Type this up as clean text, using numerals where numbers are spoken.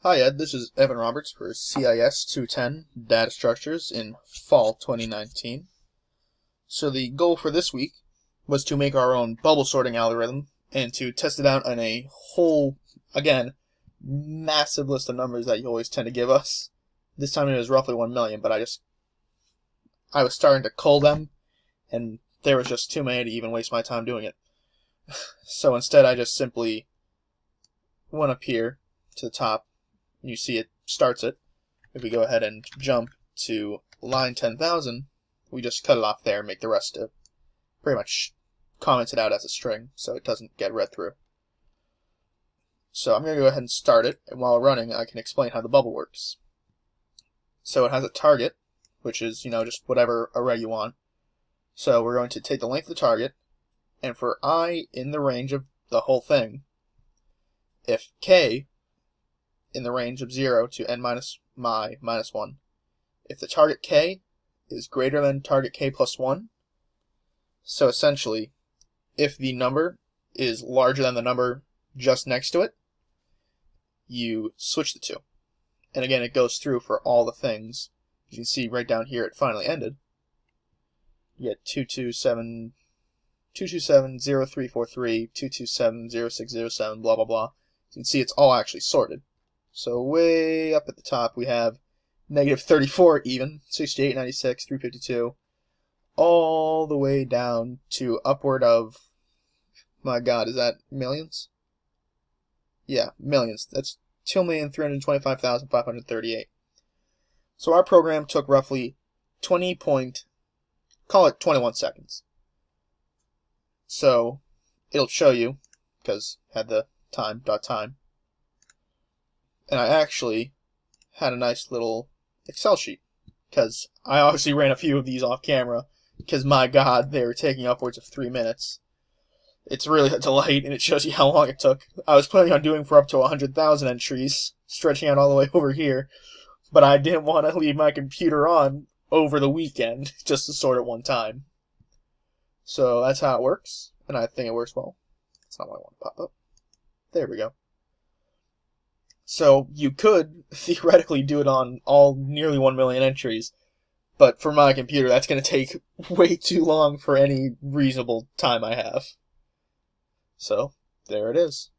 Hi Ed, this is Evan Roberts for CIS210 Data Structures in fall 2019. So the goal for this week was to make our own bubble sorting algorithm and to test it out on a whole, again, massive list of numbers that you always tend to give us. This time it was roughly 1 million, but I was starting to cull them and there was just too many to even waste my time doing it. So instead I just simply went up here to the top. You see it starts it. If we go ahead and jump to line 10,000, we just cut it off there and make the rest of pretty much comment it out as a string so it doesn't get read through. So I'm going to go ahead and start it, and while running I can explain how the bubble works. So it has a target, which is, just whatever array you want. So we're going to take the length of the target, and for I in the range of the whole thing, if k in the range of 0 to n minus my minus 1. If the target k is greater than target k plus 1, so essentially, if the number is larger than the number just next to it, you switch the two. And again, it goes through for all the things. You can see right down here it finally ended. You get 2270343, 2270607, blah blah blah. You can see it's all actually sorted. So way up at the top we have negative 34 even, 68, 96, 352, all the way down to upward of, my god, is that millions? Yeah, millions. That's 2,325,538. So our program took roughly call it 21 seconds. So it'll show you, because it had the time. And I actually had a nice little Excel sheet, because I obviously ran a few of these off camera, because my god, they were taking upwards of 3 minutes. It's really a delight, and it shows you how long it took. I was planning on doing for up to 100,000 entries, stretching out all the way over here, but I didn't want to leave my computer on over the weekend, just to sort it one time. So that's how it works, and I think it works well. That's not what I want to pop up. There we go. So you could theoretically do it on all nearly 1 million entries, but for my computer that's going to take way too long for any reasonable time I have. So there it is.